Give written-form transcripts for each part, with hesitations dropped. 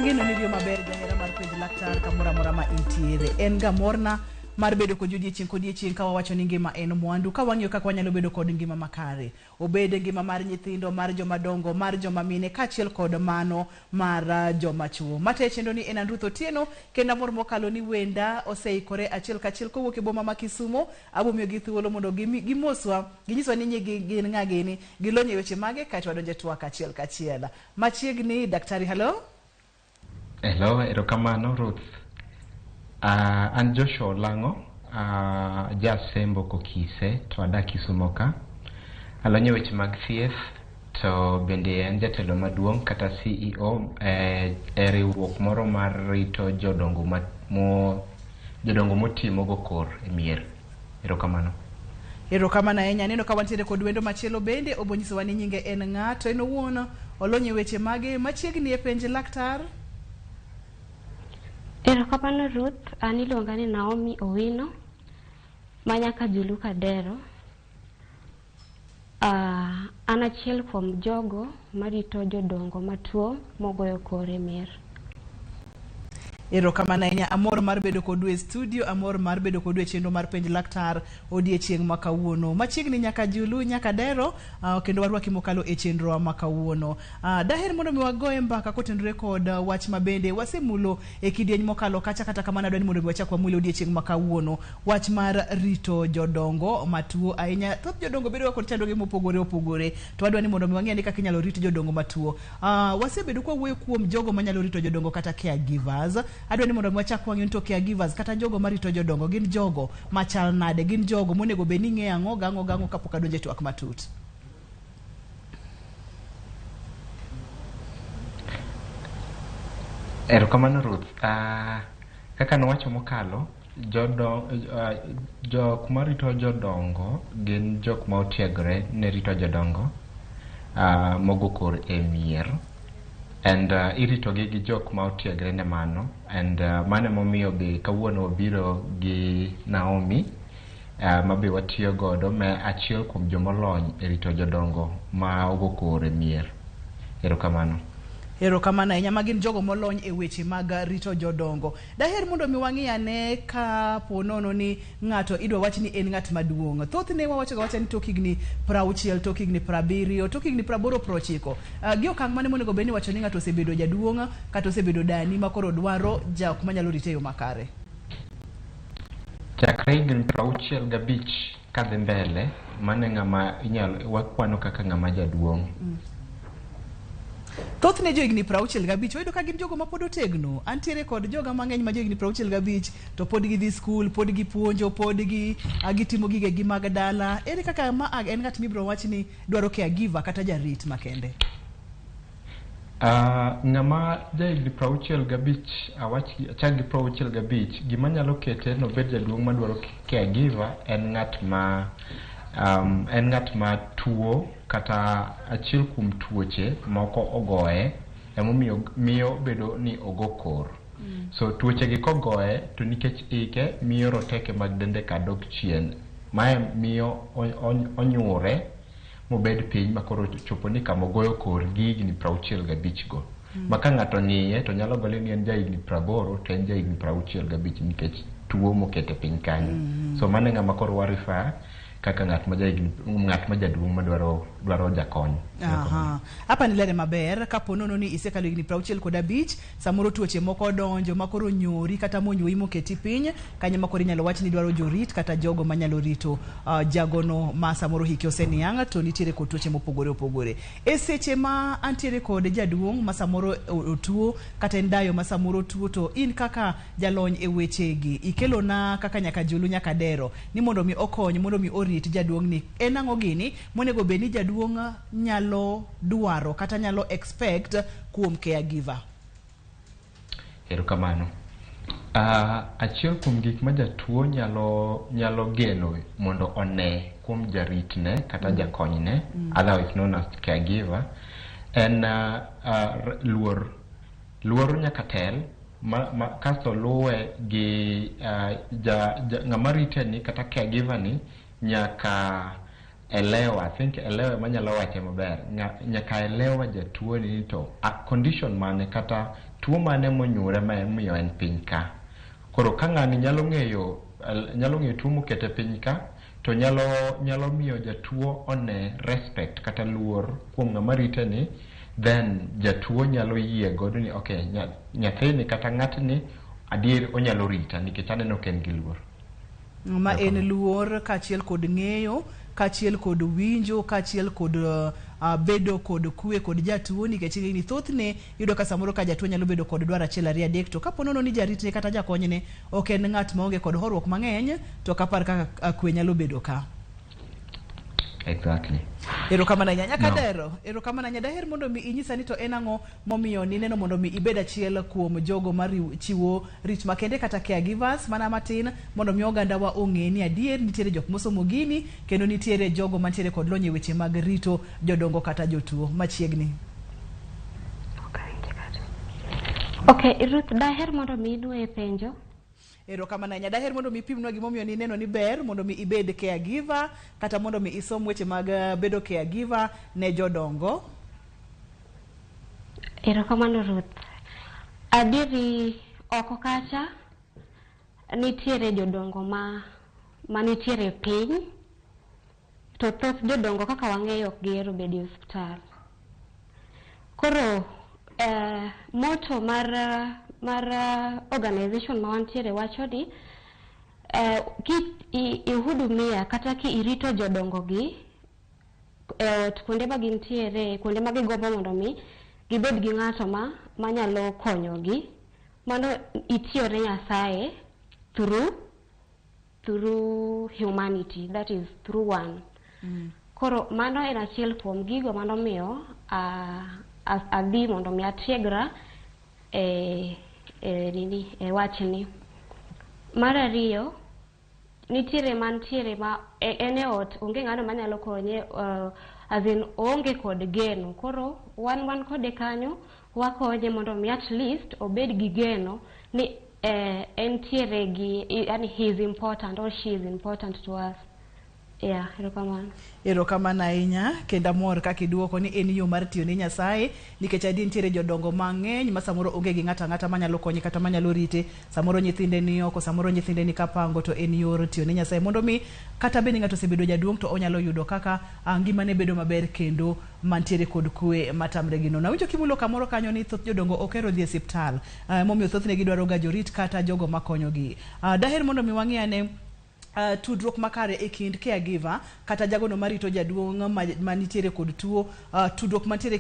Ageno ni dio maber jahera mar penj laktar kamora mora ma intiere. En ga morna mar bedo kod odiechieng' ka wawacho ni ngima en mwandu, ka wang'iyo kaka wanyalo bedo kod ngima makare. Obed ngima mar nyithindo, mar joma dongo, mar joma mine, kaachiel kod mano mar joma chuo. Mate chendo ni en Ruth Otieno, kenda mor mokalo ni wenda oseikore achiel kachiel kowuok e boma ma Kisumo. Abomiyo gi thuolo mondo gimoswa, ginyiswa ni gin ng'a gini, gilonye weche mage kaeto wadonje twak achiel kachiel. Machiegni daktari, hello? Hello, erokamano Ruth. An Joshua Lango, jasembo kokise to adak Kisumo ka. Alonye weche mag thieth to bende en jatelo maduong' kata CEO e riwruok moro mar Rito jodongo motimo go kor e mier. Erokamano. Erokamano ahinya. Neno ka wantiere kod wendo machielo bende obonyisowa ni nyinge en ng'a to en owuon olonye weche mage machiegni e penj laktar. Erokamano Ruth, an iluonga ni Naomi Owino, manyaka Julu Kadero. An achiel kuom jogo marito jodongo matuo mogoyo kor e mier. Erokamano ahinya. Amor mar bedo kodu e studio, amor mar bedo kodu e chenro mar penj laktar odiechieng' ma kawuono. Machiegni nyaka Julu nyaka Dero, kendo warwaki mokalo e chenro ma kawuono. Daher mondo mi wagoye mbaka kotenore kod wach mabende wasemulo e kidieny mokalo kacha, kata kamano adwani mondo mi wachak wamulo odiechieng' ma kawuono. Wach mar rito jodongo matuo ahinya. Thoth jodongo bedo kod chandruoge mopogore opogore. To adwani mondo mi wang'e ni kaka inyalo rito jodongo matuo. Wasebedo kwa wuoyo kuom jogo manyalo rito jodongo kata caregivers. Adwani mondo mwachak wang'e to caregivers kata jogo marito jodongo gin jogo machal nade, gin jogo monego be ni ng'e ang'o gang'o kapok adonje twak matut. Erokamano Ruth. Kaka nowacho mokalo, jok marito jodongo gin jok ma otiegre ne rito jodongo mogo kor e mier. And irito gi jok ma otiegre ne mano, and mano momiyo be kawuono obiro gi Naomi mabe watiyo godo ma achiel kuom jomolony e rito jodongo ma ogo kor e mier. Erokamano. Erokamano ahinya. Magin jogo molony e weche mag rito jodongo. Daher mondo mi wang'i ane ka ponono ni ng'ato idwa wach ni en ng'at maduong'. Thoth ne wawacho ni tok higni 60, tok higni 70, tok higni 80, 90. Gi okang' mane monego bed ni wacho ni ng'ato osebedo jaduong' kata osebedo dani makoro dwaro jok manyalo rite yo makare. Chakre higni 65 kadhi mbele, mane ng'ama inyalo wakwano kaka ng'ama jaduong'. Thoth ne jo higni 65 oyudo ka gin jogo ma pod otegno. Antiere kod joga mang'eny ma jo higni 65 to pod gidhi skul, pod gipuonjo, pod gitimo gige gi mag dala. Ere kaka ma en ng'at mibiro wach ni dwaro caregiver kata jarit makende? Ng'ama ja higni 65 achak gi 65 gima nyalo kete no bed jaduong' madwaro caregiver en ng'at ma tuo kata achiel kuom tuoche moko ogoye emomiyo miyo bedo ni ogo kor. So tuoche gi kogoye to nikech ike miyo roteke mag dende ka dok chien. Mae miyo onyure mobed piny makoro chopo ni kama ogoyo kor gi higni 65 go. Maka ng'ato ng'iye to nyalo gole ni en ja higni 80 to en ja higni 65 nikech tuo mokete piny kanyo. So mane ng'ama koro warifa kaka ng'at ma jaduong' ma dwaro jakony. Aha. Hapa nilere maber kaponono ni isekalo higni 65 samoro tuoche moko donjo makoro nyori kata monyuoyi moketi piny kanyo makoro inyalo wach ni dwaro jorit kata jogo manyalo rito jagono ma samoro hiki oseniang' to nitiere kod tuoche mopogore opogore. E seche ma antiere kod jaduong' ma samoro otuo kata en dayo ma samoro tuo, to in kaka jalony e wechegi ikelo na kaka nyaka Julu nyaka Dero ni mondo mi okony, mondo mi orit jaduong' ni. En ang'o gini monego be ni jaduong' nyalo duaro kata nyalo expect kuom caregiver? Erokamano. Achiel kuom gik ma jatuo nyalo geno mondo one kuom jaritne kata jakonyne, otherwise known as caregiver, en luor nyaka tel kasto luwe gi ng'ama rite ni kata caregiver ni nyaka elewa, elewa manyalo wache maber, nyaka elewa jatuo ni to a condition mane kata tuo mane monyure ma miyo en piny ka. Koro ka ng'ani nyalo ng'eyo tuo mokete piny ka, to nyalo miyo jatuo one respect kata luor kuom ng'ama rite ni, then jatuo nyalo yie godo ni okay, nyathini kata ng'atni adier onyalo rita nikech aneno ken gi luor. Ma en luor kaachiel kod ng'eyo, kaachiel kod winjo, kaachiel kod bedo kod kwe kod jatuo, nikech ni thothne yudo ka samoro ka jatuo nyalo bedo kod dwaro achiel ariyo adek, to kapo nono ni jaritne kata jakonyne ok en ng'at maonge kod horuok mang'eny, to kapar kaka kwe nyalo bedo ka. Exactly. Erokamano nyaka dero. Erokamano daher mondo mi inyisa ni to en ang'o momiyo ni neno mondo mi ibed achiel kuom jogo ma chiwo rit makende kata caregivers mana matin, mondo mi oganda wa ong'e ni adier nitiere jok mosomo gini, kendo nitiere jogo mantiere kod lony e weche mag rito jodongo kata jotuo machiegni. Okay, Ruth, daher mondo mi idwoe penjo. Erokamano daher mondo mi pimnwa gimomiyo ni neno ni ber mondo mi ibed caregiver kata mondo mi isom weche mag bedo caregiver ne jodongo. Erokamano Ruth. Adieri oko kacha nitiere jodongo ma nitiere piny, to thoth jodongo kaka wang'eyo ok gihero bedo e osiptal. Koro moto mar organization ma wantiere wacho ni ki ihudumia kata ki irito jodongo gi kuonde ma gintiere, kuonde ma gigombo mondo mi gibed gi ng'ato ma nyalo konyogi, mano itiyore Nyasaye through humanity, that is through one. Koro mano en achiel kuom gigo mano miyo adhi mondo mi atiegra wachni. Mar ariyo, nitiere mantiere ma en e ot onge ng'ano manyalo konye, onge kod geno, koro wan kode kanyo wakonye mondo mi at least obed gi geno ni entiere gi, yani he is important or she is important to us. Yeah, erokamano. Erokamano ahinya, kendo amor kaka iduoko ni en yo mar tiyo ne Nyasaye, nikech adi nitiere jodongo mang'eny ma samoro onge gi ng'ata manyalo konye kata manyalo rite, samoro nyithinde ni oko, samoro nyithinde ni kapango, to en yor tiyo ne Nyasaye mondo mi kata bende ng'ato osebedo jaduong' to onyalo yudo kaka ngimane bedo maber kendo mantiere kod kwe matamre gi nono. Awinjo kimulo kamoro kanyo ni thoth jodongo ok hero dhi e osiptal, momiyo thothne gidwaro ga jorit kata jogo makonyogi. Daher mondo mi wang'e ane tudruok makare e kind caregiver kata jagono marito jaduong' ma nitiere kod tuo, tudruok mantiere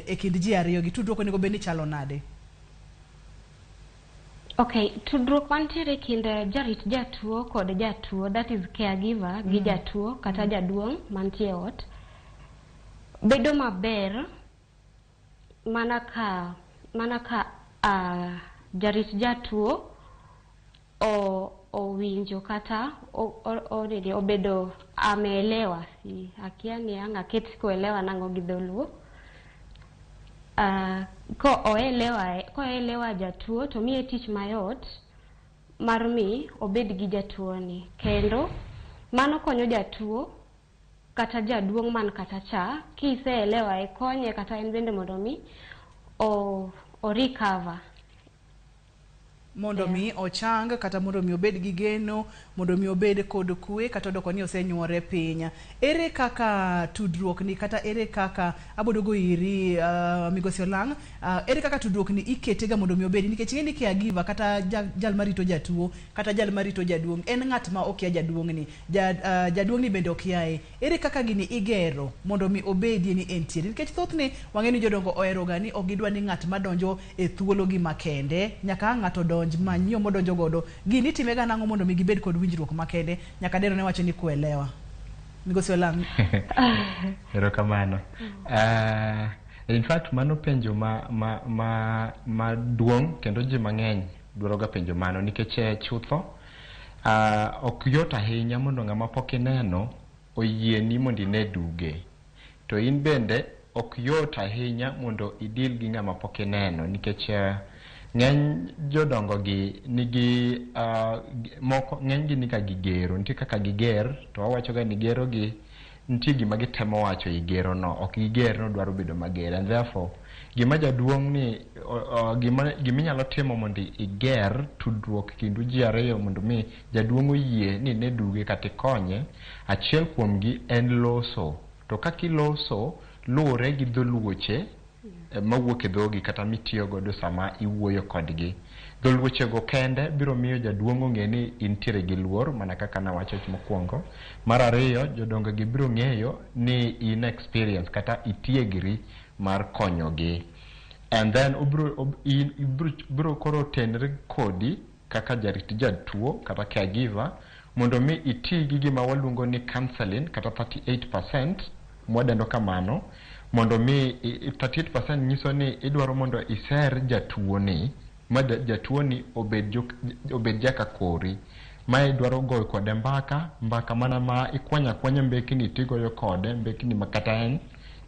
e kind ji ariyo gi, tudruok onego bed ni chalo nade? Okay, tudruok mantiere kind jarit jatuo kod jatuo, that is caregiver gi jatuo kata jaduong' mantie ot, bedo maber mana ka jarit jatuo owinjo kata obedo ameelewa, si akia ni anga keti kuelewa nango gi dholuo. Ko oelewa jatuo to miye tich mayot mar mi obed gi jatuo ni, kendo mano konyo jatuo kata jaduong' man kata cha, kiseelewa konye kata en bende mondo mi o recover, mondo mi ochang kata mondo mi obed gi geno, mondo mi obed kod kwe kata doko ni osenyuore piny. Ere kaka tudruok ni kata ere kaka abodogo iri Migosi Olang, ere kaka tudruok ni iketega mondo mi obed, nikech ng'eni caregiver kata jal marito jatuo kata jal marito jaduong' en ng'at ma okia jaduong' ni, jaduong' ni bende okiaye. Ere kaka gini igero mondo mi obedie ni entiere, nikech thothne wang'eni jodongo ohero ga ni ok gidwa ni ng'at madonjo e thuolo gi makende, nyaka ng'ato donj manyo modonjo godo. Gini timega nang'o mondo mi gibed kod winjruok makende, nyaka dero ne wacho ni kuelewa. Migosi Olang. Erokamano. In fact mano penjo ma duong' kendo ji mang'eny dwaro ga penjo mano, nikech chutho ok yot ahinya mondo ng'ama pok ineno oyieni mondo ine duge, to in bende ok yot ahinya mondo idil gi ng'ama pok ineno, nikech ng'eny jodongo gi nigi ng'eny gi nika gigero, nitie kaka giger, to wawacho ga ni gero gi nitie gima gitemo wacho igero no, ok iger no dwaro bedo mager, and therefore gima jaduong' ni gima inyalo timo mondo iger tudruok kindu ji ariyo mondo mi jaduong' oyie ni ne duge kata ikonye. Achiel kuomgi en loso, to kaka iloso luwore gi dholuoche mawuok e dhogi kata mitiyo godo sama iwuoyo kodgi. Dholuoche go kende biro miyo jaduong' ong'e ni intiere gi luor, mana kaka nawacho mokwongo. Mar ariyo, jodongo gi biro ng'eyo ni in experience kata itiegri mar konyogi. And then ibiro koro tenre kodi kaka jarit jatuo kata caregiver mondo mi iti gi gima waluongo ni counseling kata 38% mwadendo kamano, mondo mi 38% nyiso ni idwaro mondo iser jatuo ni ma jatuo ni obed jaka kori, ma idwaro goyo kode mbaka mana ma ikwanya mbekni tigoyo kode mbekni makata en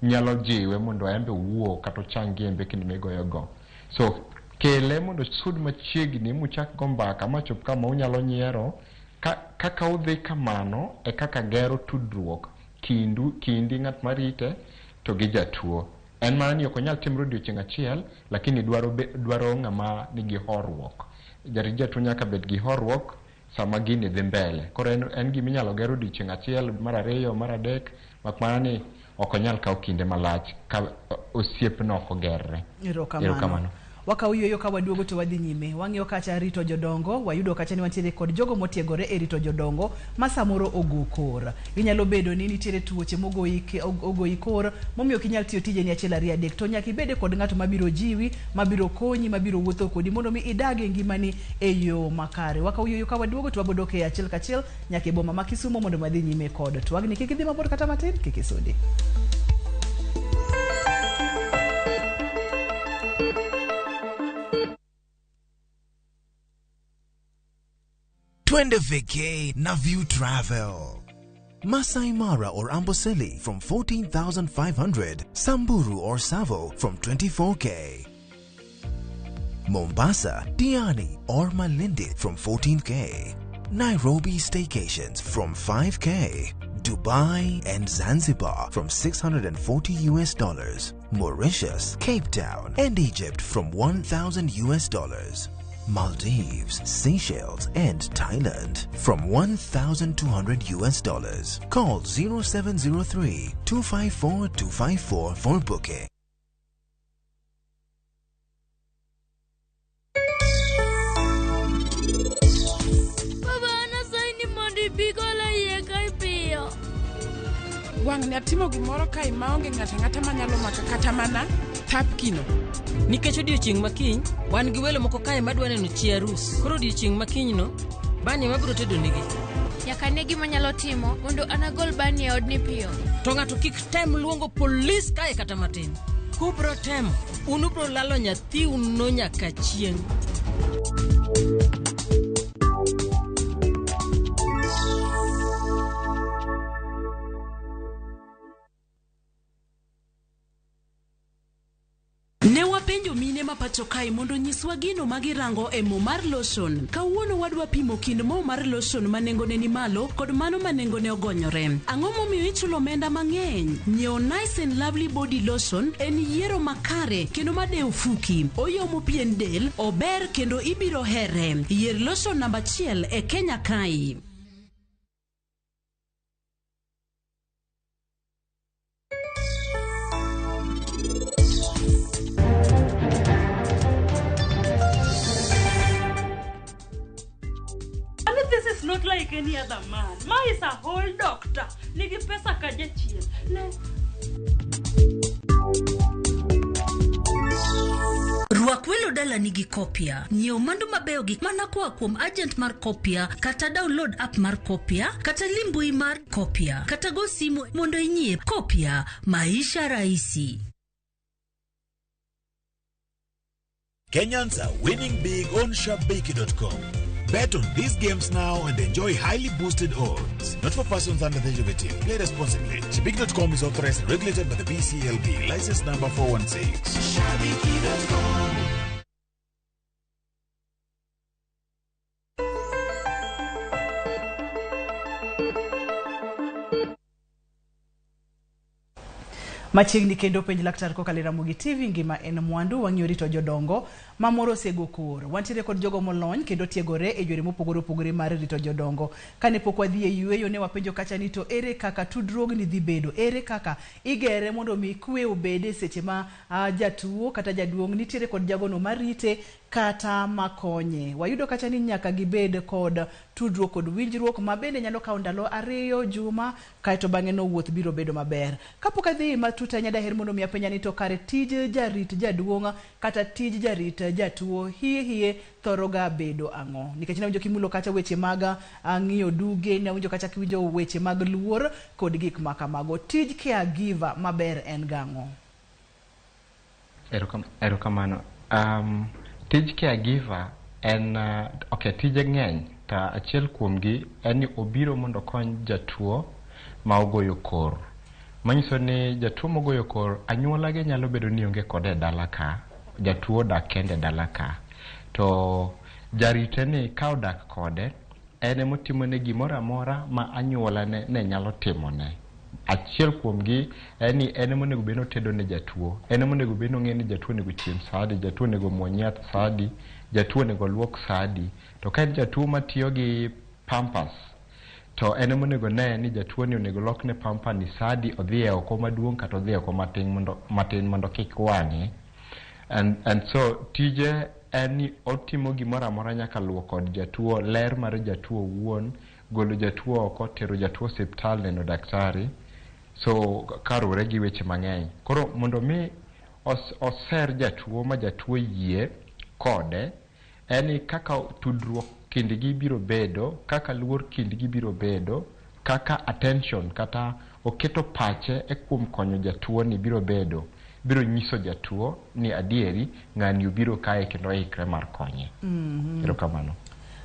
nyalo jiwe mondo embe wuo kata changi mbekni migoyo go. So kele mondo sud machiegni muchak go mbaka machop kama unyalo nyiero. Kaka udhi kamano e kaka gero tudruok kindi ng'at marite to gi jatuo. En mana ni ok onyal timro odiochieng' achiel, lakini dwaro ng'ama nigi horruok. Jarit jatuo nyaka bed gi horruok sama gini dhi mbele. Koro en gima inyalo gero odiochieng' achiel, mar ariyo, mar adek, mak mana ni ok onyal kawo kinde malach ka osiepno ok ogerre. Erokamano. Wakawuoyo ka waduogo to wadhi nyime. Wang'iyo kacha rito jodongo, wayudo kacha ni wantiere kod jogo motiegore e rito jodongo ma samoro ogo kor. Inyalo bedo ni nitiere tuoche ogoyi kor, momiyo kinyal tiyo tije ni achiel ariyo adek, to nyaka ibede kod ng'ato mabiro jiwi, mabiro konyi, mabiro wuotho kodi mondo mi idage ngimani e yo makare. Wakawuoyo ka waduogo to wabodok e achiel kachiel nyaka e boma ma Kisumo mondo wadhi nyime kod twagni. Kik idhi mabor kata matin, kik isudi. Twende vacay na View Travel. Masai Mara or Amboseli from 14,500. Samburu or Savo from 24K. Mombasa, Diani or Malindi from 14K. Nairobi staycations from 5K. Dubai and Zanzibar from $640. Mauritius, Cape Town and Egypt from $1,000. Maldives, Seychelles and Thailand from $1,200. Call 0703-254-254 for booking. Wang ne atimo gimoro kai maonge ng'ata manyalo maka kata mana tap kino. Nikech odiochieng' makiny wan gi welo moko kae madwa neno chi arus. Koro odiochieng' makiny no bani wabiro tedo negi. Nyaka ne gima nyalo timo mondo anagol bani e odni piyo. To ng'ato kik tem luongo polis kae kata matin. Kubro tem unubro lalo nyathi uno nyaka chieng'. Ne wapenjo mine ma pacho kai mondo nyiswa gino magirango e mo mar lotion. Kawuono wadwa pimo kind mo mar lotion manengone ni malo kod mano manengone ogonyore. Ang'o momiyo ichulo omenda mang'eny? Nyiew Nice and Lovely Body Lotion en yiero makare kendo madew fuki. Oyomo pien del, ober kendo ibiro here. Yier lotion namba 1 e Kenya kai. Not like any other man. Ma is a whole doctor. Nigi pesa kaje chien. Ruak welo dala nigi kopia. Nyiew mando mabeyo gik mana koa kuom agent mar kopia, kata download app mar kopia, kata limbui mar kopia, kata go simu mondo inyie kopia. Maisha rahisi. Kenyans are winning big on shabiki.com. Bet on these games now and enjoy highly boosted odds. Not for persons under the age of 18. Play responsibly. Shabiki.com is authorized and regulated by the BCLB. License number 416. Shabiki.com. Machiegni kendo penj laktar kokalo Ramogi TV ngima en mwandu wang'iyo rito jodongo mamoro sego kor. Wantiere kod jogo molony kendo tiegore e yore mopogore opogore mar rito jodongo. Kane pok wadhi e yueyo ne wapenjo kacha ni to ere kaka tudruogni dhi bedo, ere kaka igere mondo mi kwe obede seche ma jatuo kata jaduong' nitiere kod jagono marite kata makonye. Wayudo kacha ni nyaka gibed kod tudruok kod winjruok mabende nyalo kawo ndalo 2 juma kaeto bang'e no wuoth biro bedo maber. Kapok adhi matut anya daher mondo mi apenya ni to kare tij jarit jaduong' kata tij jarit jatuo hie thoroga bedo ang'o. Nikech nawinjo kimulo kacha weche mag ng'iyo duge, nawinjo kacha kiwinjo weche mag luor kod gik makamago. Tij caregiver maber en gang'o? Erokamano. Tij caregiver en tije ng'eny, ta achiel kuomgi en ni obiro mondo kony jatuo ma ogoyo kor. Manyiso ni jatuo mogoyo kor anyuola ge nyalo bedo ni onge kode dala ka, jatuo dak kende dala ka. To jarite ni ka odak kode en emotimo ne gimoro amora ma anyuola ne nyalo timone. Achiel kuomgi en ni en monego beno tedo ne jatuo, en monego beno ng'e ni jatuo nego chiem sadi, jatuo nego muony yath sadi, jatuo nego luok sadi. To ka en jatuo matiyo gi pampers, to en monego ne ni jatuo ni onego lokne pampa ni sadi odhi e oko maduong' kata odhi e oko matin mondo kik wang'e. And so tije en ni otimo gimoro amora nyaka luok kod jatuo, ler mar jatuo wuon, golo jatuo oko, tero jatuo osiptal neno daktari. So karure gi weche mang'eny. Koro mondo mi oser jatuo ma jatuo yie kode, en kaka tudruok kindgi biro bedo, kaka luor kindgi biro bedo, kaka attention kata oketo pache e kuom konyo jatuo ni biro bedo, biro nyiso jatuo ni adieri ng'ani biro kae kendo ikre mar konye. Erokamano.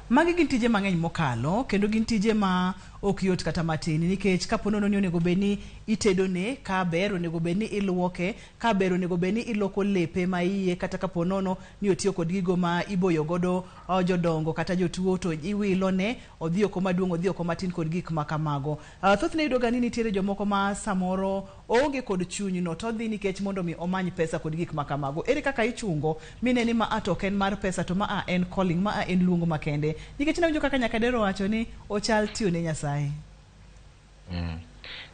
Magi gin tije mang'eny mokalo kendo gin tije ma ok yot kata matin, nikech kapo nono ni onego beni itedone ka ber, onego beni iluoke ka ber, onego beni iloko lepe ma iye, kata kapo nono ni otiyo kod gigo ma iboyo godo jodongo kata jotuo to iwilone odhi oko maduong' odhi oko matin kod gik makamago. Thothne yudo ga ni nitiere jomoko ma samoro onge kod chuny no to dhi nikech mondo mi omany pesa kod gik makamago. Ere kaka ichungo mine ni ma ato en mar pesa to ma en calling, ma en luongo makende, nikech nawinjo kaka nyaka dero wacho ni ochal tiyo ne Nyasaye.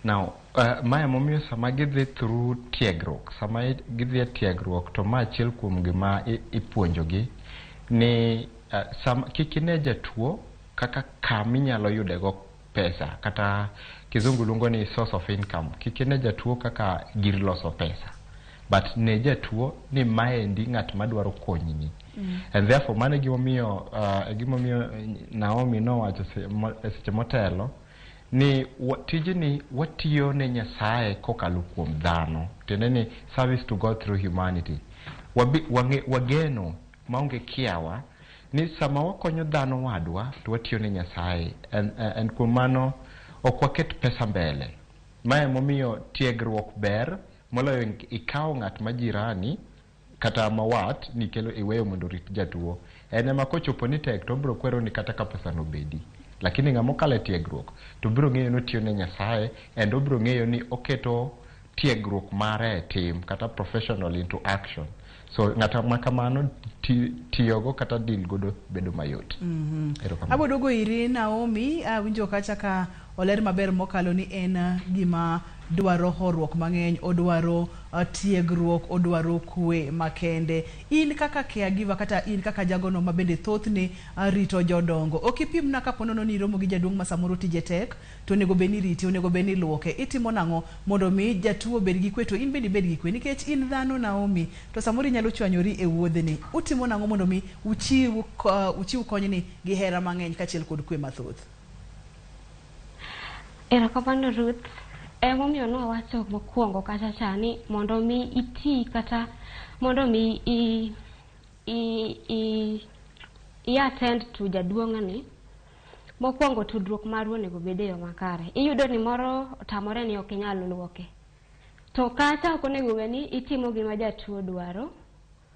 Now, maya momiyo sama gidhi through tiegruok, sama gidhi tiegruok to ma achiel kuom gima ipuonjogi ni kik ine jatuo kaka kaminyalo yudego pesa, kata kizungu luongo ni source of income. Kik ine jatuo kaka gir loso pesa, but ne jatuo ni maendi ng'at madwaro konyni. And therefore mane gimomiyo Naomi nowacho seche motelo ni tijni watiyo ne Nyasaye kokalo kuom dhano, tiende ni service to God through humanity. Wageno maonge kiawa ni sama wakonyo dhano wadwa to watiyo ne Nyasaye, and kuom mano ok waket pesa mbele. Mae momiyo tiegruok ber moloyo ikawo ng'at majirani kata mawat ni kelo iweyo mondo rit jatuo. Ene ma kochopo ni tek to bro kwero ni kata ka pesa no bedi, lakini ng'amo kale tiegruok to bro ng'eyo no tiyo ne Nyasaye, and obro ng'eyo ni oketo tiegruok mare tim kata professional into action. So ng'ata makamano tiyogo kata deal godo bedo mayot. Abodogo iri Naomi, winjo kacha ka oler maber mokalo ni en gima dwaro horuok mang'eny, odwaro tiegruok, odwaro kwe makende. In kaka caregiver kata in kaka jagono mabende thothne rito jodongo, okipim na kapo nono ni romo gi jaduong' ma samoro tije tek to onego beni riti, onego beni luoke, itimo nang'o mondo mi jatuo bed gi kwe to in bedi bed gi kwe? Nikech in dhano Naomi, to samoro nyalo chwanyori e wuodhni. Utimo nang'o mondo mi uchiw konyni gi hera mang'eny kachiel kod kwe mathoth? Erokamano Ruth. Momiyo no wacho mokwongo kacha chani mondo mi iti kata mondo mi i attend to jaduong'ani, mokwongo tudruok marwa onego bede yo makare. Iyudo ni moro tamore ni ok inyal luoke, to kacha ok onego beni itimo gima jatuo dwaro,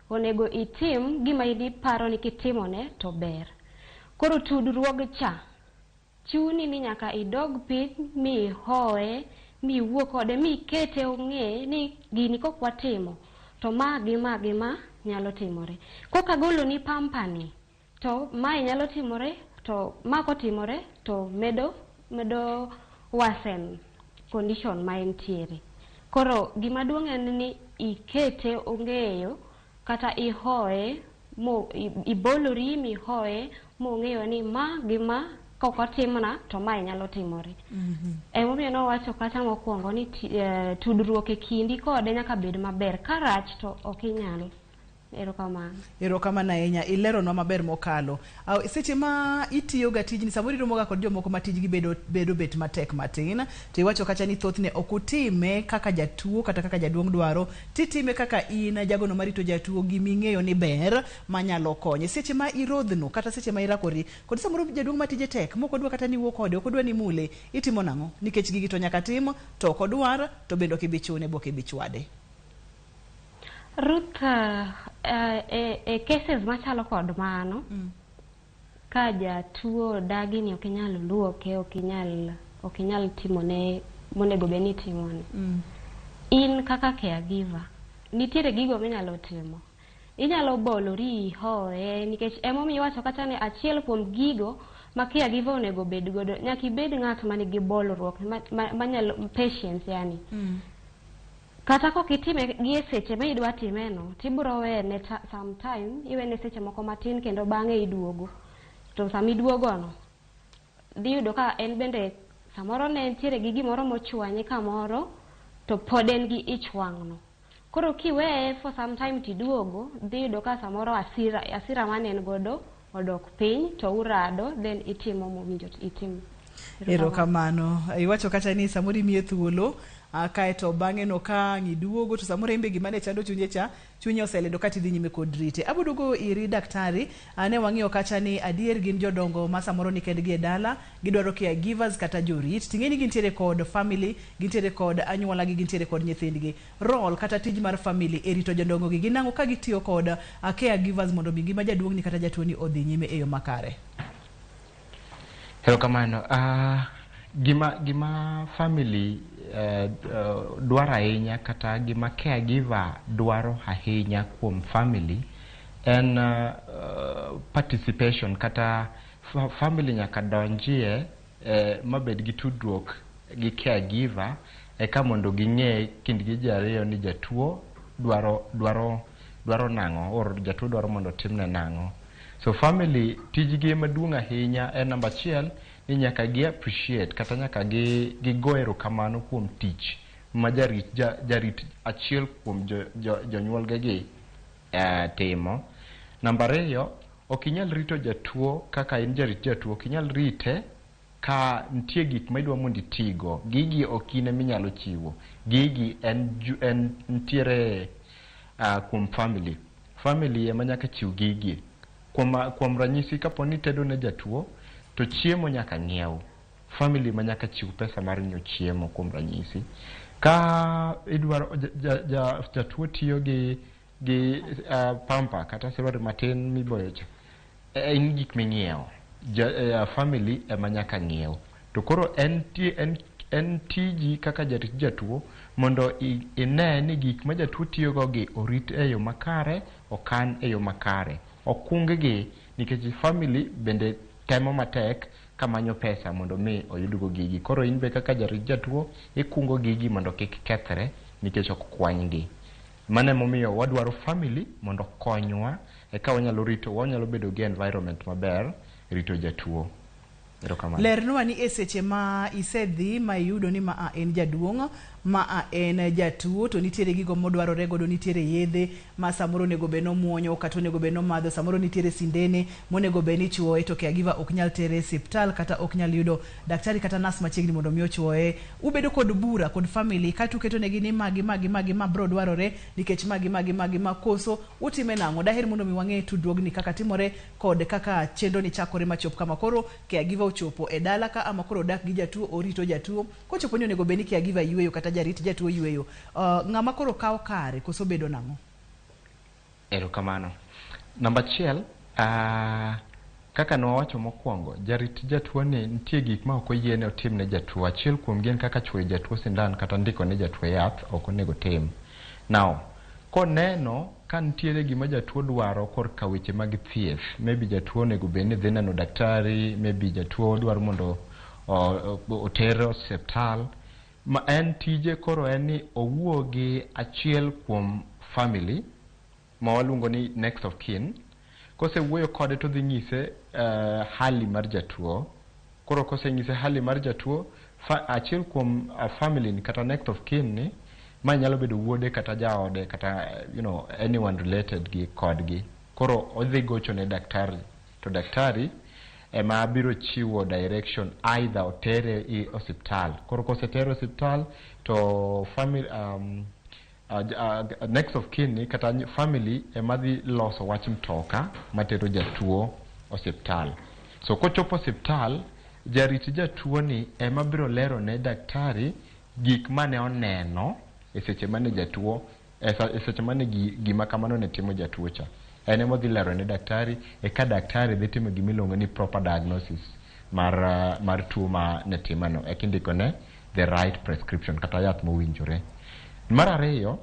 onego itim gima idiparo ni kitimone to ber. Koro tudruok cha chuni ni nyaka idog piny mi hoye mi wuo kode mi kete ong'e ni gini kok watimo to ma nyalo timore. Kok agolo ni pampani to ma nyalo timore to ma kotimore to medo worsen condition ma entiere. Koro gima duong' en ni ikete ong'eyo kata ihoye mo ibolori mi hoye mo ng'eyo ni ma gima kok otimna to ma nyalo timore. Emomiyo nowacho kata mokwongo ni tudruok e kindi kode nyaka bed maber, karach to ok inyalo. Erokamano ahinya, ileronwa maber mokalo. Seche ma itiyo ga tijni samoro iromoga kod jomoko ma tijgi bedo bet matek matin, to iwacho kacha ni thothne ok utime kaka jatuo kata kaka jaduong' dwaro, titime kaka in jagono marito jatuo giming'eyo ni ber manyalo konye. Seche ma irodhno kata seche ma irakori kod samoro jaduong' matije tek mokodwa kata ni wuo kode, okodwa ni mule, itimo nang'o? Nikech gigi to nyaka tim to kodwar to bendo kibichune bo kibichwade. Ruth, cases machalo kod mano, ka jatuo dagi ni ok inyal luoke, ok inyal timone monego bed ni timone. In kaka caregiver, nitiere gigo minyalo timo. Inyalo bolori hoye, nikech emomiyo iwacho kata ni achiel kuom gigo ma caregiver onego bed godo, nyaka ibed ng'at manigi bolruok, manyalo patience yani. Kata kok itime gi seche ma idwa timeno, tibro wene sometime, iwene seche moko matin kendo bang'e iduogo. To sama iduogono, dhi yudo ka en bende samoro ne ntiere gi gimoro mochwanye kamoro, to pod en gi ich wang'no. Koro kiweye for some time tiduogo, dhi yudo ka samoro asira mane en godo odok piny, to urado, then itimo mowinjo itim. Erokamano. Iwacho kata ni samoro imiye thuolo, kaeto bang'e no ka ngiduogo to samoro imbe gimane chando chunye cha chunye oseledo kati dhi nyime kod rite. Abudugo iri daktari, ne wang'iyo kacha ni adier gin jodongo ma samoro ni kendgi e dala, gidwaro caregivers kata jorit. Ting'eni gintiere kod family, gintiere kod anyuola gi, gintiere kod nyithindgi. Role kata tij mar family e rito jodongo gi ginang'o ka gitiyo kod caregivers mondo bi ngima jaduong' ni kata jatuo ni odhi nyime e yo makare. Erokamano. Gima family dwaro ahinya kata gima caregiver dwaro ahinya kuom family en participation kata family nyaka donjie mabed gi tudruok gi caregiver eka mondo ging'e kindgi jariyo ni jatuo dwaro nang'o or jatuo dwaro mondo timne nang'o. So family tijgi maduong' ahinya en namba achiel ni nyaka gi appreciate kata nyaka gi go erokamano kuom tich ma jarit achiel kuom jonyuolgegi timo. Namba ariyo, ok inyal rito jatuo kaka in jarit jatuo, ok inyal rite ka nitie gik ma idwa mondo itigo. Gigi ok in minyalo chiwo, gigi en ntiere kuom family ema nyaka chiw gigi. Kuom ranyisi kapo ni tedo ne jatuo to chiemo nyaka ng'iew, family ma nyaka chiw pesa mar nyiewo chiemo kuom ranyisi. Ka idwaro jatuo tiyo gi pampa kata sirwari matin miboyo cha, en gik ming'iewo, family ema nyaka ng'iew. To koro en tiji kaka jarit jatuo mondo ine ni gik ma jatuo tiyogo gi orit e yo makare, okan e yo makare, okung gi, nikech family bende temo matek kamanyo pesa mondo mi oyudgo gigi. Koro in be kaka jarit jatuo ikungo gigi mondo kik kethre nikech ok kwanygi. Mano emomiyo wadwaro family mondo konywa eka wanyalo bedo gi environment maber rito jatuo. Lernwa ni e seche ma isedhi ma iyudo ni ma en jaduong', ma en jatuo, to nitiere gigo modwarore godo, nitiere yedhe ma samoro nego beno muonyo kata nego beno madho, samoro nitiere sindene monego beni chuoe to caregiver ok nyal tere hospital kata ok nyal yudo daktari kata nas machiegni mondo mi ochuoe. Ubedo kod bura kod family kata uketo negi ni magi ma bro dwarore nikech magi ma koso utime nang'o. Daher mondo mi wang'e tudruogni kaka timore kod kaka chenro ni chakore machop kama koro caregiver ochopo e dala ka ama koro dak gi jatuo, orito jatuo, kochopo ni onego beni caregiver yweyo kata jarit jatuo yweyo, ng'ama koro kawo kare koso bedo nang'o? Erokamano. Namba achiel, kaka nowacho mokwongo, jarit jatuo ni nitie gik ma ok oyiene otim ne jatuo. Achiel kuom gin kaka chwoyo jatuo sindan kata ndiko ne jatuo yath ok onego tim. Now, koneno ka nitiere gima jatuo dwaro korka weche mag thieth, maybe jatuo onego bed ni dhi neno daktari, maybe jatuo dwaro mondo oter osiptal, ma en tije koro en ni owuo gi achiel kuom family ma waluongo ni next of kin. Kosewuoyo kode to dhi nyise hali mar jatuo. Koro kosenyise hali mar jatuo, achiel kuom family ni kata next of kin ni ma nyalo bedo wuode kata jaode kata anyone related gi kodgi. Koro odhi gocho ne daktari, to daktari ema biro chiwo direction either otere i osiptal. Koro kosetere osiptal to family next of kin ni kata family ema dhi loso wach mtoka matero jatuo osiptal. So kochopo osiptal, jarit jatuo ni ema biro lero ne daktari gik mane oneno e seche mane jatuo e seche mane gima kamano ne timo jatuo cha. En ema dhi lero ne daktari, ka daktari dhi timo gima iluongo ni proper diagnosis mar tuo ma ne timano, kindiko ne the right prescription kata yath mowinjore. Mar ariyo,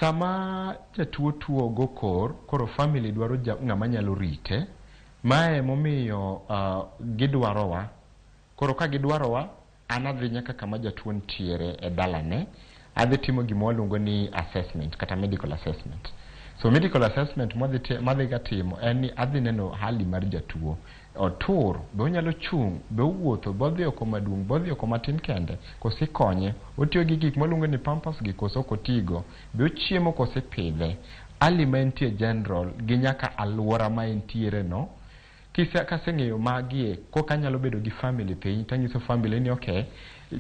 sama jatuo tuo gokor, koro family dwaro ng'ama nyalo rite. Mae momiyo gidwarowa. Koro ka gidwarowa, an adhi nyaka kama jatuo nitiere e dalane, adhi timo gima waluongo ni assessment kata medical assessment. So medical assessment madhi ga timo en ni adhi neno hali mar jatuo. Otur, be onyalo chung', be owuotho, be odhi oko maduong', be odhi oko matin kende, kose konye, otiyo gi gik maluongo ni pampas gi kose ok otigo, be ochiemo kose pidhe, hali ma entie general gi nyaka alwora ma entiere no. Kaseng'eyo magie, koka nyalo bedo gi family piny, tanyiso family ni okay,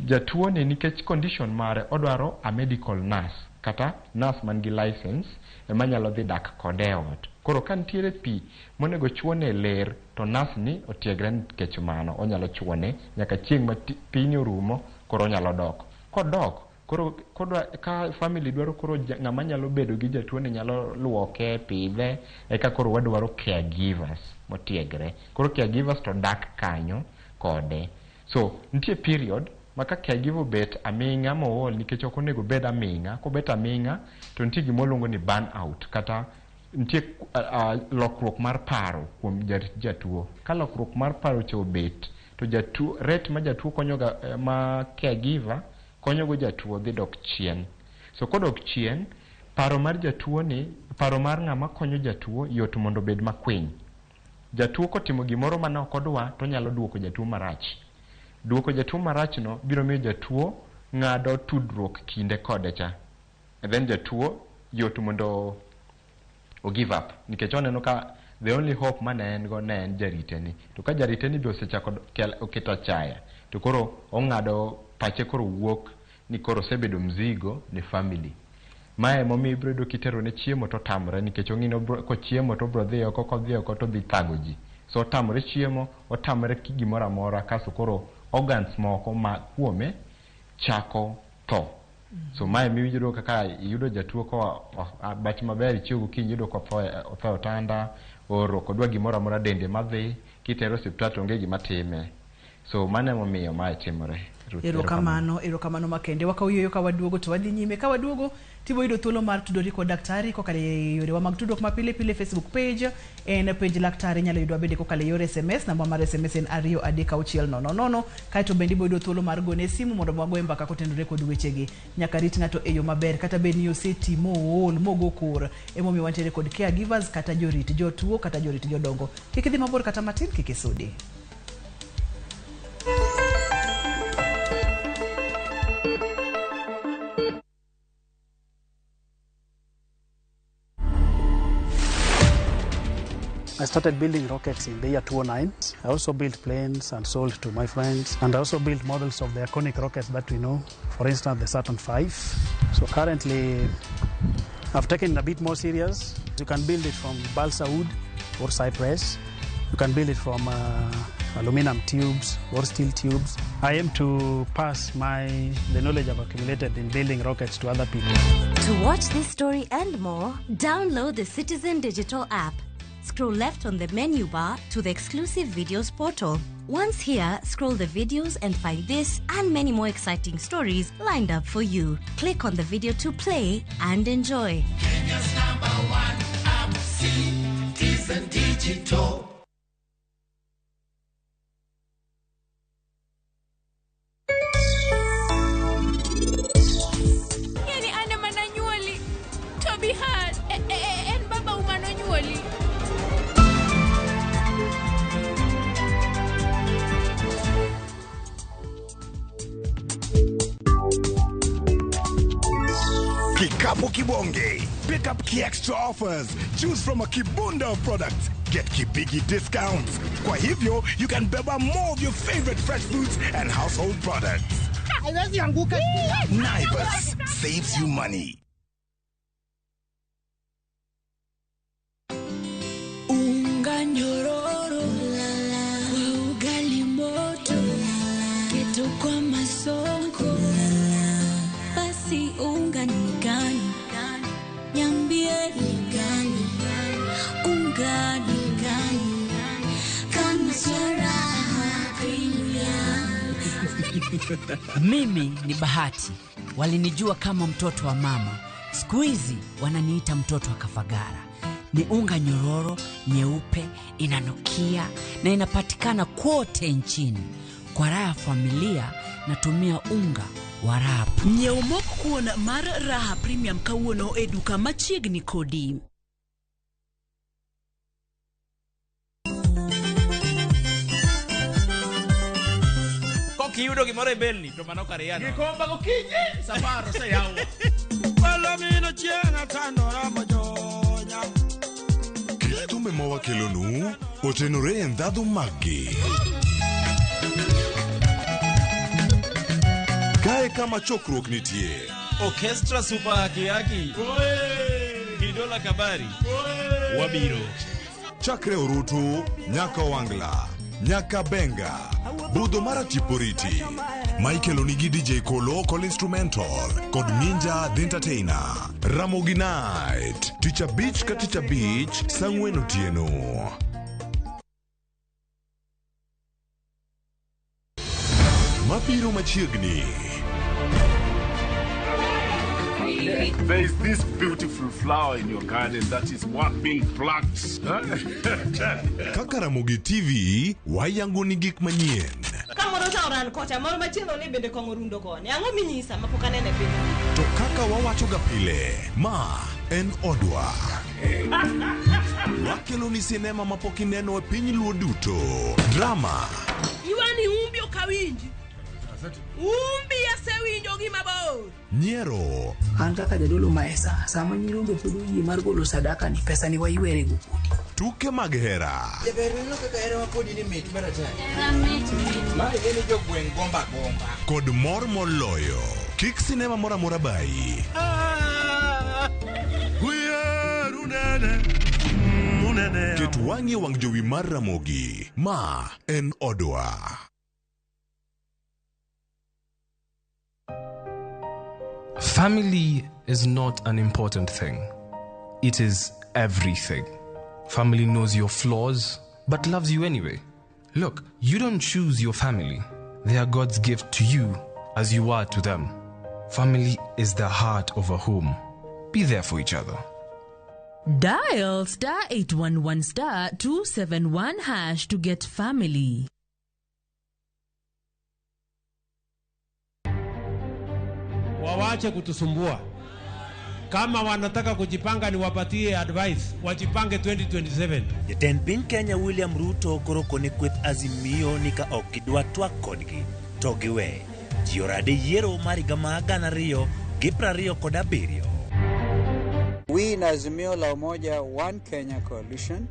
jatuo ni nikech condition mare odwaro a medical nurse kata nurse man gi license ema nyalo dhi dak kode ot. Koro ka nitiere pi monego chuone ler, to nurse ni otiegre nikech mano, onyalo chuone nyaka chieng' ma piny orumo, koro onyalo dok. Kodok, koro ka family dwaro koro ng'ama nyalo bedo gi jatuo ni nyalo luoke, pidhe, eka koro wadwaro caregivers motiegre. Koro caregivers to dak kanyo kode. So nitie period maka caregiver bet aming'a mool nikech ok onego bed aming'a. Kobet aming'a to nitie gima oluongo ni burn out kata nitie lokruok mar paro kuom jatuo. Ka lokruok mar paro cha obet, to jatuo rate ma jatuo konyoga ma caregiver konyogo jatuo dhi dok chien. So kodok chien, paro mar jatuo ni, paro mar ng'ama konyo jatuo yot mondo bed makwiny. Jatuo kotimo gimoro mana ok odwa, to nyalo duoko jatuo marach. Duoko jatuo marach no biro miyo jatuo ng'ado tudruok kinde kode cha. And then jatuo yot mondo o give up. Nikech oneno ka the only hope man en go ne en jariteni. To ka jariteni be osechako oketo chaya, to koro ong'ado pache koro wuok ni koro sebedo mzigo ni family. Mae momi ibro do kitero ne chiemo to tamre, nikech ong'ino ko chiemo to bro dhi oko, ko dhi oko to dhi thago ji. So tamre chiemo, otamre gimoro amora, kaso koro organs moko ma kuome chako tho. So mae mi yudo kaka yudo jatuo ko bach maber chiego kiny yudo ko tho otanda, oro kodwa gimoro amora dende madhi, kitero osiptal to onge gima time. So mane momiyo mae timore. Erokamano makende. Wakauyoyo ka waduogo to wadhi nyime. Ka waduogo tibo yudo thuolo mar tudori kod daktari kokale yorewa mag tudruok mapile pile. Facebook page en page laktari, nyalo yudwa bende kokale yore SMS. Namba mar SMS en 23600. Kaito bende ibo yudo thuolo mar gone simu mondo mwagoe mbaka kotendore kod wechegi. Nyaka rit ng'ato e yo maber, kata bed ni oseti mool mogo kor, emomiyo wantiere kod caregivers kata jorit jotuo kata jorit jodongo. Kik idhi mabor kata matin, kik isudi. I started building rockets in the year 2009. I also built planes and sold to my friends. And I also built models of the iconic rockets that we know. For instance, the Saturn V. So currently, I've taken it a bit more serious. You can build it from balsa wood or cypress. You can build it from aluminum tubes or steel tubes. I aim to pass the knowledge I've accumulated in building rockets to other people. To watch this story and more, download the Citizen Digital app. scroll left on the menu bar to the exclusive videos portal. Once here, scroll the videos and find this and many more exciting stories lined up for you. Click on the video to play and enjoy. Kenya's #1 app, Citizen Digital. Yani ane mananyuoli Toby Hart en baba umanonyuoli. Kikapu Kibonge. Pick up key extra offers. Choose from a kibunda of products. Get kibigi discounts. Kwa hivyo, you can beba more of your favorite fresh foods and household products. Naivas saves you money. Unga nyororo kwa ugali moto keto kwa masonko basi unga ni gani nyambie ni gani unga ni gani kama sharaha premium. Mimi ni Bahati. Walinijua kama mtoto wa mama. Siku hizi wananiita mtoto wa Kafagara. Ni unga nyororo, nyeupe, inanukia na inapatikana kote nchini. Kwa raha familia natumia unga wa Raha. Nyeumok kuona mar Raha Premium kawuono e duka machiegni kodi. Kiyudo gimoro e belni to mano kariano. Gikomba gokinyi safaro se yawa. Palamino chienga tanora mojonya. Keto memowa kelonu otenore ndhadhu magi. Kae kama chokruok nitie. Orchestra super kiaki. Kidola kabari. Wabiro. Chakre Orutu, nyaka Wangla, nyaka Benga, Budho mara Tiporiti, Michael Onigi DJ Kolo Call Instrumental, kod Ninja The Entertainer, Ramogi Night, Teacher Beach ka Teacher Beach, Sangweno Tieno. Mapiro machiegni. There is this beautiful flower in your garden that is one being plucked. Kaka Ramogi TV, wayango ni gik manyien. Kamoro ta oran kocha moro machielo ni bende kongorundo kone. Ang'o minyisa mapok anene piny? To kaka wawachoga pile, ma en odwa. Wakelo ni sinema mapok ineno e piny luo duto. Drama. Iwani umbi okawinji. Umbi asewinjo gi mabor. Nyiero. An kaka jadolo maesa, sama nyirombe pod oyie mar golo sadaka ni pesa ni waiwere go. Tuke mag hera. Jaberino kaka hera mapodi ni mit barata. Mai geni jogweng gomba. Kod mor moloyo. Kik sinema mora mora bai. Ket wangi wang jowi mar Ramogi. Ma en odwa. Family is not an important thing. It is everything. Family knows your flaws, but loves you anyway. Look, you don't choose your family. They are God's gift to you as you are to them. Family is the heart of a home. Be there for each other. Dial *811*271# to get family. Wawache kutusumbua. Kama wanataka kujipanga ni wapatie advice, wajipange 2027. Jatend piny Kenya William Ruto koro kone kweth Azimio ni ka ok gidwa twak kodgi to giwe. Ji orade yiero mar higa ma 2027. We in Azimio la Umoja One Kenya Coalition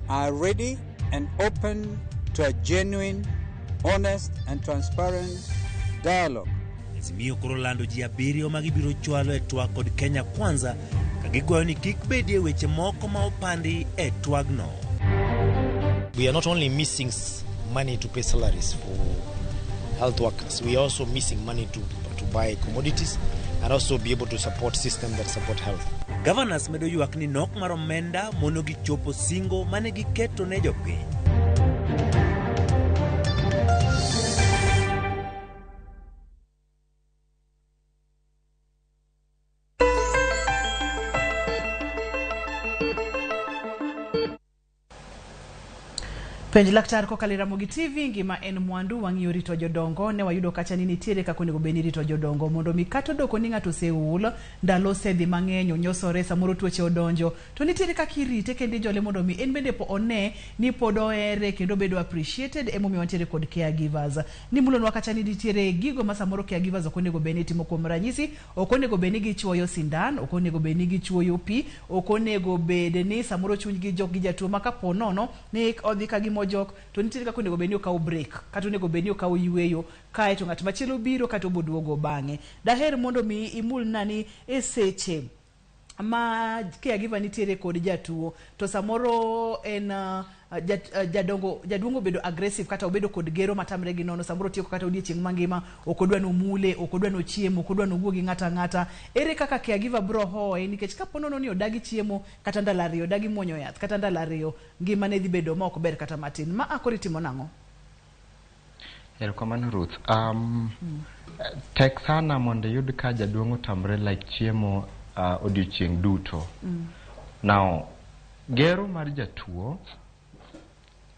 are ready and open to a genuine, honest and transparent dialogue. Azimio koro lando ji 7 ma gibiro chwalo e twak kod Kenya Kwanza ka gigwayo ni kik bedie weche moko ma opandi e twagno. We are not only missing money to pay salaries for health workers, we are also missing money to buy commodities and also be able to support systems that support health. Governors medo ywak ni nok mar omenda mono gichopo singo mane giketo ne jopiny. Penj laktar kokalo Ramogi TV ngima en mwandu wang'iyo rito jodongo ne wayudo kacha ni nitiere kaka onego bed ni rito jodongo mondo mi kata doko ni ng'ato oseul ndalo osedhi mang'eny onyosore samoro tuoche odonjo to nitiere kaka irite kendo jole mondo mi en bende po one ni pod ohere kendo bedo appreciated emomiyo wantiere kod caregivers ni mulonwa kacha ni nitiere gigo ma samoro caregivers ok onego bed ni timo kuom ranyisi ok onego bed ni gichuoyo sindan ok onego bed ni gichuoyo pi ok onego bed ni samoro chunygi jok gi jatuo maka po nono ni odhi ka gimo jok to nitiere kaka onego bed ni okaw break kata onego bed ni okaw yueyo kae to ng'at machielo biro kata oboduogo bang'e. Daher mondo mi imul nani e seche ma caregiver nitiere kod jatuo to samoro en jaduongo bedo aggressive kata obedo kod gero matamre gi nono samoro tieko kata odiechieng' mangima ok odwa no mule ok odwa no chiemo ok odwa no wuo gi ng'ata ere kaka caregiver bro hoye nikech kapo nono ni odagi chiemo kata ndalo ariyo odagi muonyo yath kata ndalo ariyo ngima ne dhi bedo ma ok ber kata matin ma akori timo nang'o? Erokamano Ruth. Tek sana mondo yud ka jaduong' otamre like chiemo odiechieng' duto. Now gero mar jatuo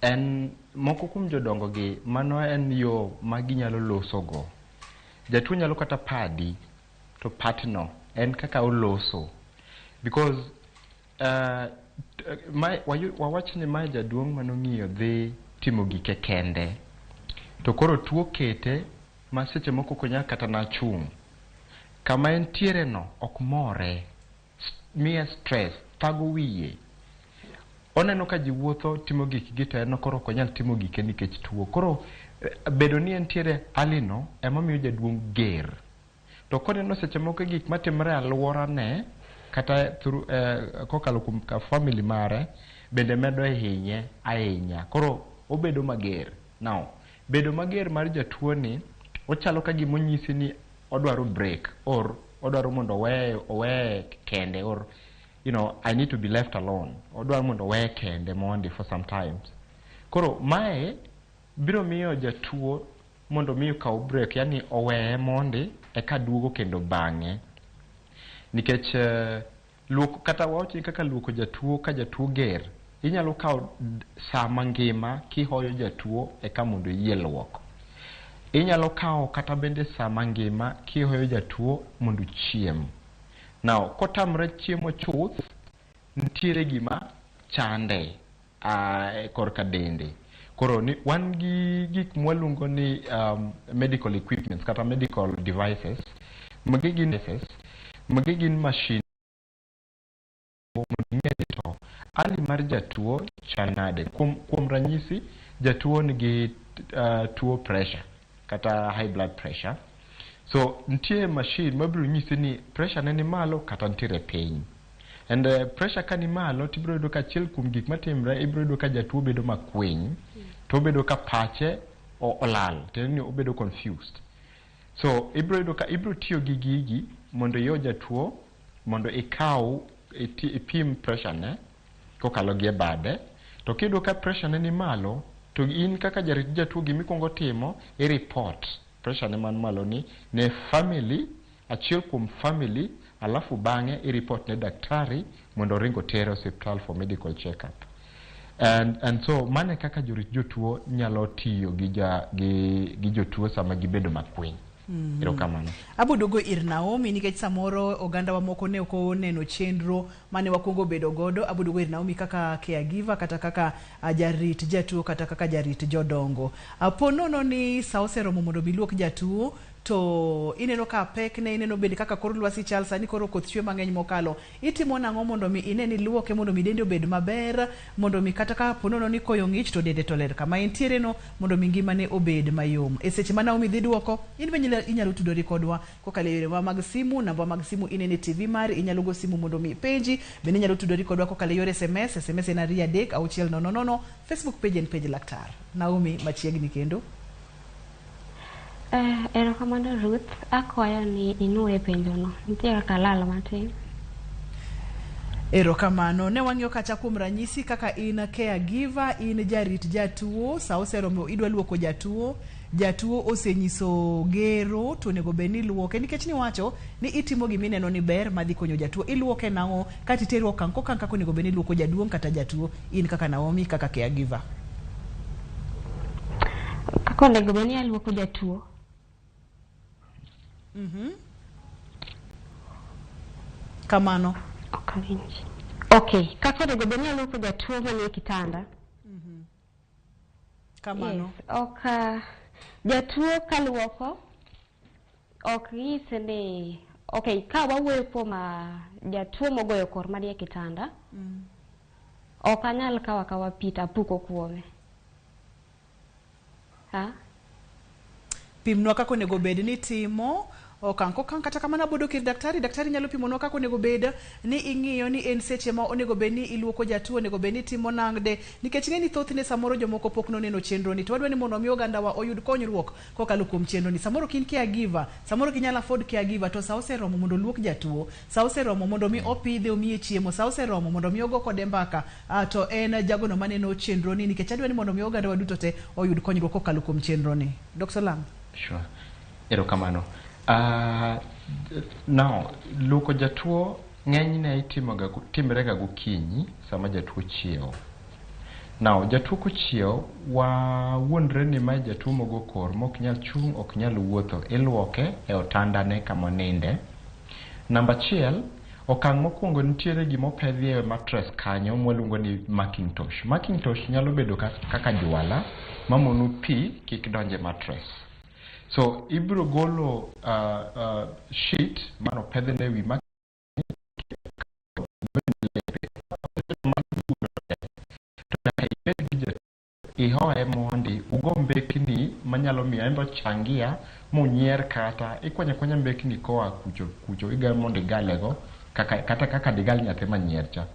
en moko kuom jodongo gi mano en yo ma ginyalo loso go. Jatuo nyalo kata padi to patno en kaka oloso because wawach ni ma jaduong' mano ng'iyo dhi timo gike kende to koro tuo kete ma seche moko konya kata na chung kama entiere no ok more miye stress tago wiye oneno ka jiwuotho timo gikgi to en koro ok nyal timo gike nikech tuo koro bedo ni entiere alino emomiyo jaduong' ger to koneno seche moko gik matimre alwora ne kata kokalo kuom ka family mare bende medo hinye ahinya koro obedo mager. Now bedo mager mar jatuo ni ochalo ka gimonyisi ni odwaro break or odwaro mondo owe kende or you know I need to be left alone odwaro mondo owe kende mondi for some times koro mae biro miyo jatuo mondo miyo kaw break yani owe mondi eka duogo kendo bang'e nikech luoko kata wachi kaka luoko jatuo ka jatuo ger inyalo kaw saa mangima kihoyo jatuo eka mondo yie luoko inyalo kaw kata bende saa mangima kihoyo jatuo mondo chiem. Now kotamre chiemo chuth nitiere gima chande korka dende koro ni wan gi gik mwaluongo ni medical equipments kata medical devices magi gin machine to ali mar jatuo chanade kuom ranyisi jatuo nigi tuo pressure kata high blood pressure so nitiere machine mabiro nyisi ni pressure ne ni malo kata nitiere piny and pressure ka ni malo tibiro yudo ka achiel kuom gik matimre ibiro yudo ka jatuo bedo makwiny to bedo ka pache olal teni obedo confused so ibiro yudo ka ibiro tiyo gi gigi mondo yo jatuo mondo ikaw ipim pressure ne kokalo gi bade to kiyudo ka pressure ne ni malo to in kaka jarit jatuo gimikwongo timo report pressure ne man malo ni ne family achiel kuom family alafu bang'e report ne daktari mondo ringo tere hospital for medical check up and so mane kaka jorit jotuo nyalo tiyo gi jotuo sama gibedo makwiny. Erokamano. Abudugo ir Naomi nikech samoro oganda wa moko ne ok oneno chenro mane wakuongo bedo godo. Abudugo ir Naomi kaka caregiver kata kaka jarit jatuo kata kaka jarit jodongo. Ponono ni sa oseromo mondo biluok jatuo to ineno ka pek ne ineno bende kaka kor lwasi chal sani koro koth chwe mang'eny mokalo itimo nang'o mondo mi ine ni luoke mondo mi dende obed maber mondo mi kata ka ponono ni koyo ng'ich to dende to ler kama entiere no mondo mi ngima ne obed mayom. E seche ma Naomi dhi duoko in be inyalo tudori kodwa kokalo yore mag simu namba mag simu inene TV mari inyalo go simu mondo mi penji bende inyalo tudori kodwa kokalo yore SMS en ariyo 3 Facebook page en page laktar Naomi machiegni kendo. Erokamano Ruth, akwayo ni inue penjo no. Nitie kaka lal matin. Erokamano ne wang'io kacha kuom ranyisi kaka in caregiver, in jarit jatuo, sa oseromo idwa luoko jatuo osenyiso gero to nego beni luoke nikech ni wacho ni itimo gimineno ni ber madhi konyo jatuo iluoke nang'o kati tero okang' kaka nego beni luoko jaduong' kata jatuo in kaka Naomi kaka caregiver. Kako nego beni aluoko jatuo. Kamano. Okay, kako nego beni aluoko jatuo manie kitanda. Kamano. Yes, jatuo kaluoko ok nyise ni okay ka wawuoyo kuom jatuo mogoyo kor manie kitanda ok anyal kawa pita puko kuome. Pimnwa kako nego bed ni timo okang' kata kamano abodo kir daktari nyalo pimonwa kako nego bed ni ing'iyo ni en seche ma onego bed ni iluoko jatuo onego bed ni timo nang'de nikech ng'eni thothne samoro jomoko pok noneno chenro ni to wadwa ni mondo mi ogandawa oyud konyruok kokalo kuom chenro ni samoro kin caregiver samoro kinyalo afford caregiver to sa oseromo mondo luok jatuo sa oseromo mondo mi opidhe omiye chiemo sa oseromo mondo mi ogo kode mbaka to en jagono maneno chenro ni nikech adwa ni mondo mi ogandawa duto te oyud konyruok kokalo kuom chenro ni. Dr. Lang. Sure. Erokamano. Now, luoko jatuo ng'enyne timre ga gokinyi sama jatuo chiewo. Now, jatuo kochiewo wuondre ni ma jatuo mogo kor mok nyal chung' ok nyal wuotho iluoke e otandane kama ninde. Namba 1, okang' mokwongo nitiere gima opedhie mattress kanyo mwaluongo ni Macintosh. Macintosh nyalo bedo kaka jwala mamonu pi kik donje mattress. So ibro golo sheet mano pedhne wi ihoe mondi ugo mbekni manyalo miyo embo changia munyier kata ikwanya mbekni koa kucho iga mondi galego kaka digal nyathi manyier cha.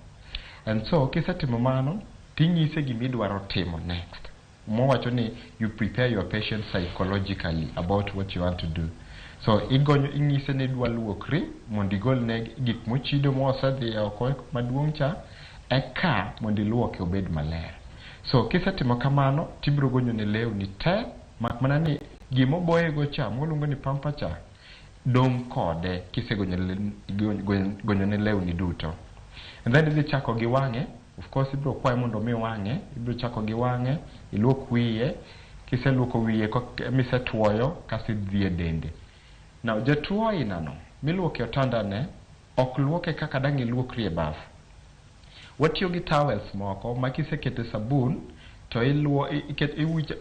And so kisetimo mano ting'ise gimidwaro timo next. Mowacho ni you prepare your patient psychologically about what you want to do. So ing'ise ni dwa luokri mondo igol ne gik mochido mosedhi oko maduong' cha eka mondo iluoke obed maler. So kisetimo kamano tibiro gonyo ne lewni te mak mana ni gimo boyego cha moluongo ni pampa cha dong kode kisegonyo ne lewni duto. And then idhi chako gi wang'e. Of course ibiro kwaye mondo mi wang'e ibiro chako gi wang'e iluok wiye kiseluoko wiye misetuoyo kasi dhie dende. Now jatuo inano miluoke otandane ok luoke kaka dang' iluokri e bafu. Watiyo gi towels moko ma kisekete sabun to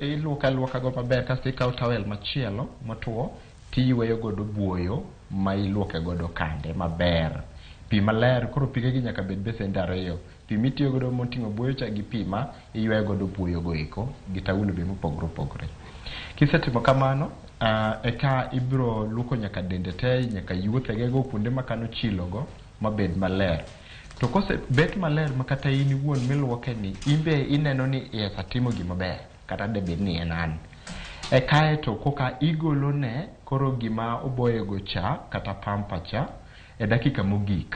iluoka go maber kasi ikawo towel machielo motuo tiyweyo godo buoyo ma iluoke godo kande maber. Pi maler koro pigegi nyaka bed besende 2. Pi mitiyo godo moting'o buoyo cha gi pi ma iyweyo godo buoyo go eko gi taulo be mopogore. Kisetimo kamano eka ibiro luoko nyaka dende te nyaka yuothegego kuonde makano chilogo mabed maler. To kose bet maler makata in iwuon miluoke ni imbe ineno ni timo gima ber kata debed ni en an. Kae to koka igolone koro gima oboyego cha kata pampa cha e dakika mogik.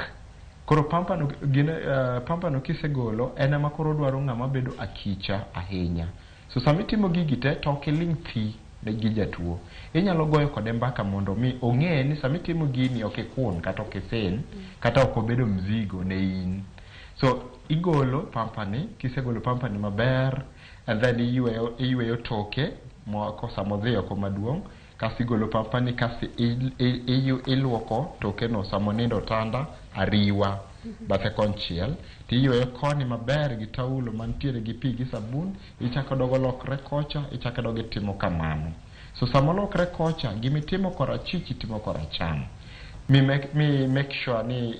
Koro pampano kisegolo en ema koro dwaro ng'ama bedo akicha ahinya. So samitimo gigi te to ok iling' thi ne gi jatuo. Inyalo goyo kode mbaka mondo mi ong'e ni samitimo gini ok ikun kata ok isen kata ok obedo mzigo ne in. So igolo pampani, kisegolo pampani maber and then iyweyo toke kosa modhi oko maduong'. Kasi igolo pampani kasi iluoko tokeno samonindo tanda ariwa bathe konchiel tiyweyo koni maber gi taulo mantiere gi pi gi sabun ichako dogo lokre kocha ichako dogo timo kamano. So samolokre kocha gimitimo korachich itimo koracham. Mi make sure ni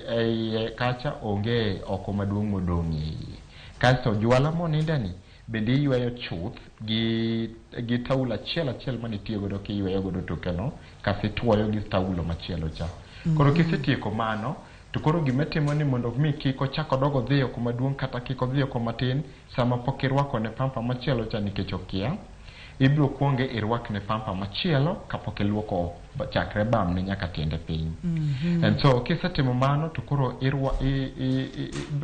kacha onge oko maduong' modong' iye. Kasto jwala monindani bende iyweyo chuth gi taulo achiel manitiyo godo kiyweyo godo tokeno kasi tuoyo gi taulo machielo cha. Koro kisetieko mano to koro gimetimo ni mondo mi kiko chako dogo dhiyo kuma duong' kata kiko dhiyo kuma tin sama pok irwako ne pampa machielo cha nikech okia ibro kuonge irwakne pampa machielo kapok iluoko chakre bamne nyaka tiende piny. And so kisetimo mano to koro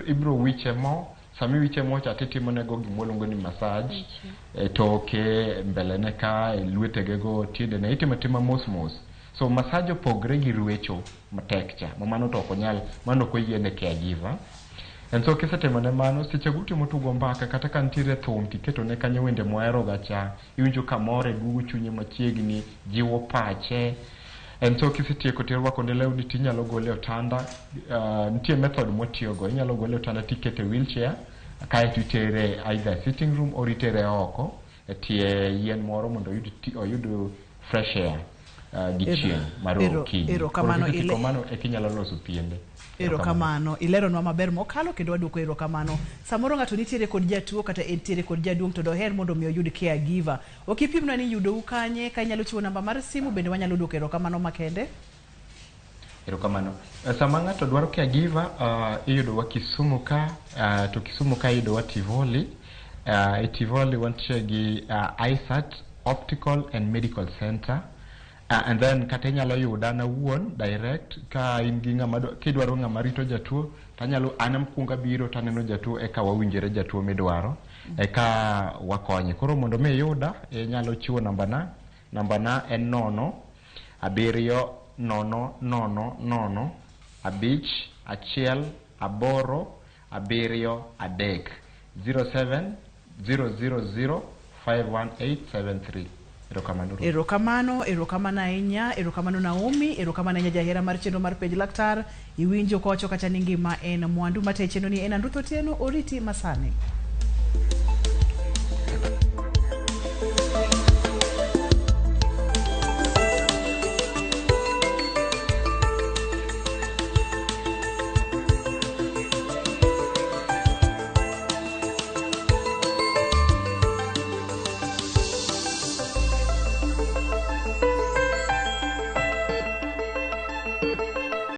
ibro wiche mo. Sami wiche mo cha titimo nego gimoluongo ni massage toke mbelene ka lwetego tiendene itimo mos. So massage opogre gi rwecho matek cha mano to okonyal mano ko yiene caregiver. And so kisetimo ne mano seche gutimo tugo mbaka kata kan tire thum tiketo ne kanyo wende mohero gacha iwinjo kamore gugu chunye machiegni jiwo pache. And so kisetieko tirwako ne lewni tinyalo gole otanda. Nitie method motiyogo inyalo gole otanda tikete wheelchair kae titere either sitting room or itere oko tie yien moro mondo oyud fresh air gi chieng' mar okinyi. Kamano inyalo loso piende. Erokamano ileronwa maber mokalo kendo waduoko erokamano. Samoro ng'ato nitiere kod jatuo kata entiere kod jaduong' to doher mondo mi oyud caregiver. Okipimna ni yudo kanye ka inyalo chiwo namba mar simu bende wanyalo duoko erokamano makende. Erokamano. Sama ng'ato dwaro caregiver iyudo wa Kisumu ka to Kisumu ka iyudo wa Tivoli. Tivoli wantie gi ISAT Optical and Medical Center. And then kata inyalo yuda na wuon direct ka in gi ng'ama kidwaro ng'ama rito jatuo tanyalo anam kunga biro taneno jatuo eka wawinjere jatuo midwaro eka wakonye. Koro mondo me yuda inyalo chiwo namba na en 0 7 0 0 0 5 1 8 7 3 07 000 51873. Erokamano ahinya, erokamano Naomi, erokamano ahinya jahera mar chenro mar Penj Laktar. Iwinjo kocho kata ni ngima en mwandu mate chenro ni en Andutho Tieno oriti masane.